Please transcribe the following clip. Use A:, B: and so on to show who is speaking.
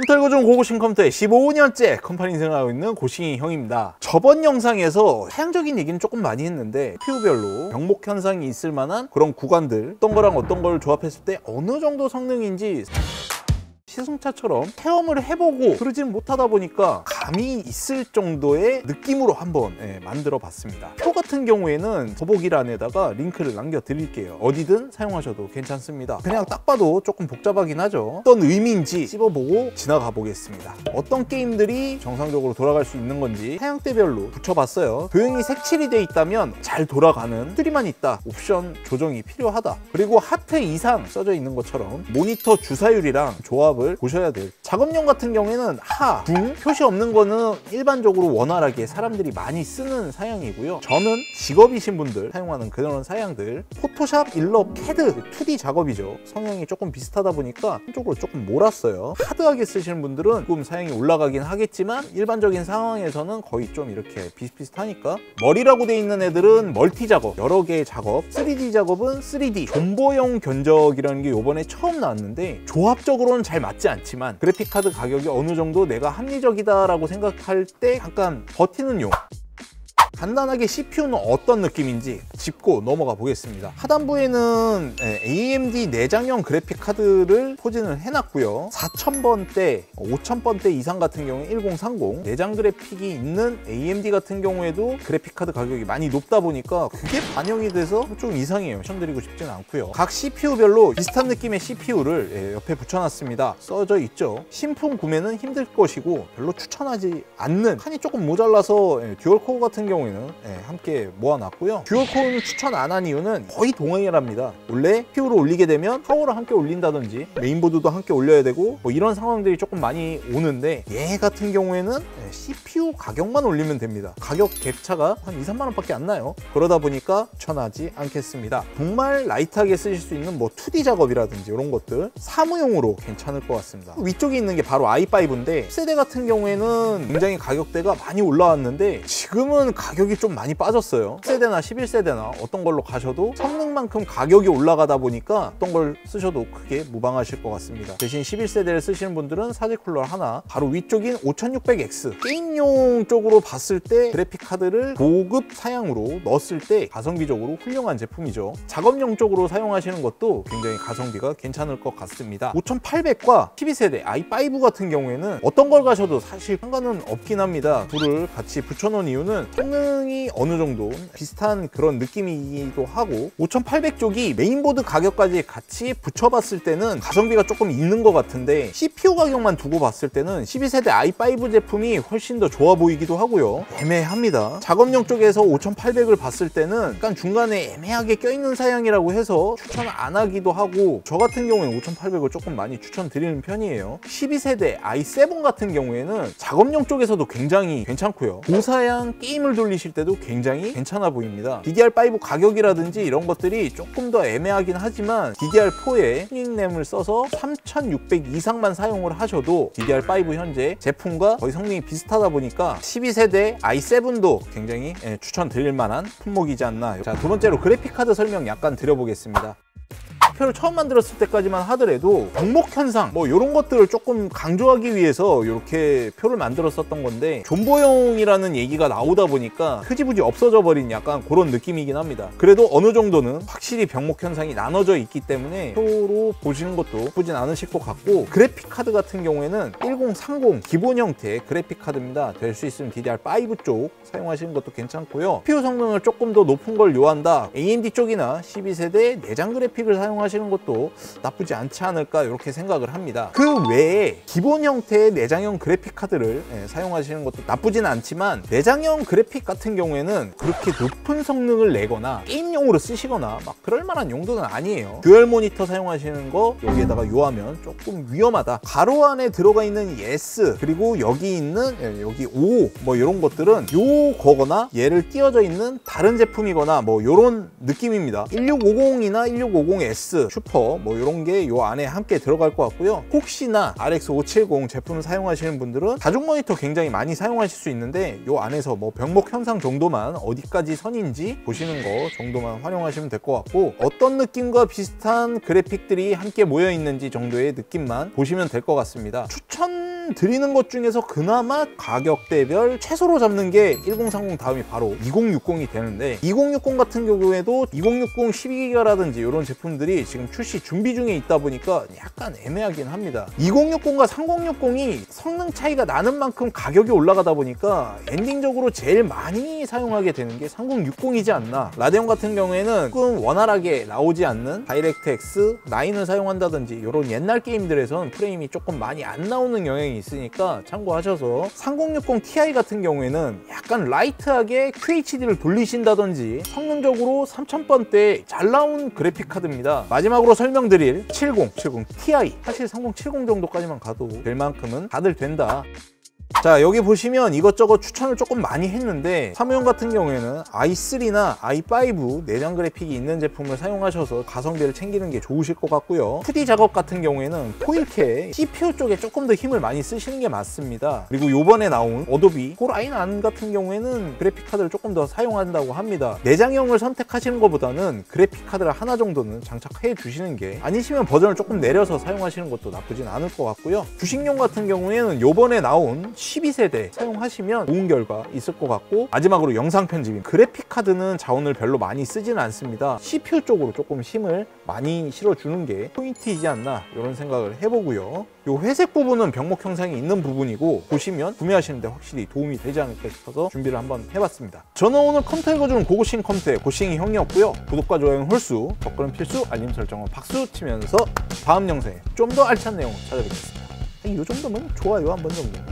A: 컴퓨터 고고싱 컴퓨터에 15년째 컴퍼니 인생을 하고 있는 고싱이 형입니다. 저번 영상에서 사양적인 얘기는 조금 많이 했는데 CPU별로 병목 현상이 있을 만한 그런 구간들, 어떤 거랑 어떤 걸 조합했을 때 어느 정도 성능인지 시승차처럼 체험을 해보고 그러지는 못하다 보니까 감이 있을 정도의 느낌으로 한번 만들어 봤습니다. 표 같은 경우에는 더보기란에다가 링크를 남겨 드릴게요. 어디든 사용하셔도 괜찮습니다. 그냥 딱 봐도 조금 복잡하긴 하죠. 어떤 의미인지 씹어보고 지나가 보겠습니다. 어떤 게임들이 정상적으로 돌아갈 수 있는 건지 사양대별로 붙여봤어요. 도형이 색칠이 돼 있다면 잘 돌아가는 소리만 있다, 옵션 조정이 필요하다. 그리고 하트 이상 써져 있는 것처럼 모니터 주사율이랑 조합을 보셔야 돼요. 작업용 같은 경우에는 하, 중 표시 없는 거는 일반적으로 원활하게 사람들이 많이 쓰는 사양이고요. 저는 직업이신 분들 사용하는 그런 사양들, 포토샵, 일러, 캐드 2D 작업이죠. 성향이 조금 비슷하다 보니까 한쪽으로 조금 몰았어요. 하드하게 쓰시는 분들은 조금 사양이 올라가긴 하겠지만 일반적인 상황에서는 거의 좀 이렇게 비슷비슷하니까, 머리라고 돼 있는 애들은 멀티 작업, 여러 개의 작업, 3D 작업은 3D 존버용 견적이라는 게 이번에 처음 나왔는데 조합적으로는 잘 맞지 않지만 그래픽카드 가격이 어느 정도 내가 합리적이다라고 생각할 때 잠깐 버티는 용. 간단하게 CPU는 어떤 느낌인지 짚고 넘어가 보겠습니다. 하단부에는 AMD 내장형 그래픽카드를 포진을 해놨고요. 4000번대, 5000번대 이상 같은 경우에 1030 내장 그래픽이 있는 AMD 같은 경우에도 그래픽카드 가격이 많이 높다 보니까 그게 반영이 돼서 좀 이상해요. 추천드리고 싶지는 않고요. 각 CPU별로 비슷한 느낌의 CPU를 옆에 붙여놨습니다. 써져 있죠. 신품 구매는 힘들 것이고 별로 추천하지 않는, 칸이 조금 모자라서 듀얼코어 같은 경우에 함께 모아놨고요. 듀얼코어는 추천 안 한 이유는 거의 동일합니다. 원래 CPU를 올리게 되면 파워를 함께 올린다든지 메인보드도 함께 올려야 되고 뭐 이런 상황들이 조금 많이 오는데, 얘 같은 경우에는 CPU 가격만 올리면 됩니다. 가격 갭차가 한 2, 3만 원밖에 안 나요. 그러다 보니까 추천하지 않겠습니다. 정말 라이트하게 쓰실 수 있는 뭐 2D 작업이라든지 이런 것들 사무용으로 괜찮을 것 같습니다. 위쪽에 있는 게 바로 i5인데 10세대 같은 경우에는 굉장히 가격대가 많이 올라왔는데 지금은 가격이 좀 많이 빠졌어요. 10세대나 11세대나 어떤 걸로 가셔도 성능만큼 가격이 올라가다 보니까 어떤 걸 쓰셔도 크게 무방하실 것 같습니다. 대신 11세대를 쓰시는 분들은 사제 쿨러 하나, 바로 위쪽인 5600X 게임용 쪽으로 봤을 때 그래픽카드를 고급 사양으로 넣었을 때 가성비적으로 훌륭한 제품이죠. 작업용 쪽으로 사용하시는 것도 굉장히 가성비가 괜찮을 것 같습니다. 5800과 12세대 i5 같은 경우에는 어떤 걸 가셔도 사실 상관은 없긴 합니다. 둘을 같이 붙여놓은 이유는 성능이 어느 정도 비슷한 그런 느낌이기도 하고, 5800 쪽이 메인보드 가격까지 같이 붙여봤을 때는 가성비가 조금 있는 것 같은데 CPU 가격만 두고 봤을 때는 12세대 i5 제품이 훨씬 더 좋아 보이기도 하고요. 애매합니다. 작업용 쪽에서 5800을 봤을 때는 약간 중간에 애매하게 껴있는 사양이라고 해서 추천 안 하기도 하고, 저 같은 경우에는 5800을 조금 많이 추천드리는 편이에요. 12세대 i7 같은 경우에는 작업용 쪽에서도 굉장히 괜찮고요. 고사양 게임을 돌리실 때도 굉장히 괜찮아 보입니다. DDR5 가격이라든지 이런 것들이 조금 더 애매하긴 하지만 DDR4에 튜닝램을 써서 3600 이상만 사용을 하셔도 DDR5 현재 제품과 거의 성능이 비슷하다 보니까 12세대 i7도 굉장히 추천드릴 만한 품목이지 않나. 자, 두 번째로 그래픽카드 설명 약간 드려보겠습니다. 표를 처음 만들었을 때까지만 하더라도 병목 현상 뭐 이런 것들을 조금 강조하기 위해서 이렇게 표를 만들었었던 건데, 존버용이라는 얘기가 나오다 보니까 흐지부지 없어져 버린 약간 그런 느낌이긴 합니다. 그래도 어느 정도는 확실히 병목 현상이 나눠져 있기 때문에 표로 보시는 것도 나쁘진 않으실 것 같고, 그래픽 카드 같은 경우에는 1030 기본 형태의 그래픽 카드입니다. 될 수 있으면 DDR5 쪽 사용하시는 것도 괜찮고요. CPU 성능을 조금 더 높은 걸 요한다, AMD 쪽이나 12세대 내장 그래픽을 사용하시는 것도 나쁘지 않지 않을까 이렇게 생각을 합니다. 그 외에 기본 형태의 내장형 그래픽 카드를 사용하시는 것도 나쁘진 않지만, 내장형 그래픽 같은 경우에는 그렇게 높은 성능을 내거나 게임용으로 쓰시거나 막 그럴 만한 용도는 아니에요. 듀얼 모니터 사용하시는 거 여기에다가 요하면 조금 위험하다. 가로 안에 들어가 있는 S 그리고 여기 있는 여기 O 뭐 이런 것들은 요거거나 얘를 띄어져 있는 다른 제품이거나 뭐 이런 느낌입니다. 1650이나 1650S GTX 슈퍼 뭐 이런 게 요 안에 함께 들어갈 것 같고요. 혹시나 RX 570 제품을 사용하시는 분들은 다중 모니터 굉장히 많이 사용하실 수 있는데 요 안에서 뭐 병목 현상 정도만 어디까지 선인지 보시는 거 정도만 활용하시면 될 것 같고, 어떤 느낌과 비슷한 그래픽들이 함께 모여 있는지 정도의 느낌만 보시면 될 것 같습니다. 추천드리는 것 중에서 그나마 가격대별 최소로 잡는 게 1030 다음이 바로 2060이 되는데, 2060 같은 경우에도 2060 12기가라든지 이런 제품들이 지금 출시 준비 중에 있다 보니까 약간 애매하긴 합니다. 2060과 3060이 성능 차이가 나는 만큼 가격이 올라가다 보니까 엔딩적으로 제일 많이 사용하게 되는 게 3060이지 않나. 라데온 같은 경우에는 조금 원활하게 나오지 않는 다이렉트X 9을 사용한다든지 이런 옛날 게임들에선 프레임이 조금 많이 안 나오는 영향이 있으니까 참고하셔서, 3060 Ti 같은 경우에는 약간 라이트하게 QHD를 돌리신다든지 성능적으로 3000번대 잘 나온 그래픽 카드입니다. 마지막으로 설명드릴 70 Ti, 사실 3070 정도까지만 가도 될 만큼은 다들 된다. 자, 여기 보시면 이것저것 추천을 조금 많이 했는데, 사무용 같은 경우에는 i3나 i5 내장 그래픽이 있는 제품을 사용하셔서 가성비를 챙기는 게 좋으실 것 같고요. 2D 작업 같은 경우에는 4K CPU 쪽에 조금 더 힘을 많이 쓰시는 게 맞습니다. 그리고 요번에 나온 어도비 core i9 같은 경우에는 그래픽 카드를 조금 더 사용한다고 합니다. 내장형을 선택하시는 것보다는 그래픽 카드를 하나 정도는 장착해 주시는 게, 아니시면 버전을 조금 내려서 사용하시는 것도 나쁘진 않을 것 같고요. 주식용 같은 경우에는 요번에 나온 12세대 사용하시면 좋은 결과 있을 것 같고, 마지막으로 영상 편집인 그래픽 카드는 자원을 별로 많이 쓰지는 않습니다. CPU 쪽으로 조금 힘을 많이 실어주는 게 포인트이지 않나 이런 생각을 해보고요. 요 회색 부분은 병목 형상이 있는 부분이고, 보시면 구매하시는데 확실히 도움이 되지 않을까 싶어서 준비를 한번 해봤습니다. 저는 오늘 컴퓨터 읽어주는 고고싱 컴퓨터의 고싱이 형이었고요. 구독과 좋아요는 홀수, 댓글은 필수, 알림 설정은 박수 치면서 다음 영상에 좀 더 알찬 내용을 찾아뵙겠습니다. 이 정도면 좋아요 한 번 정도.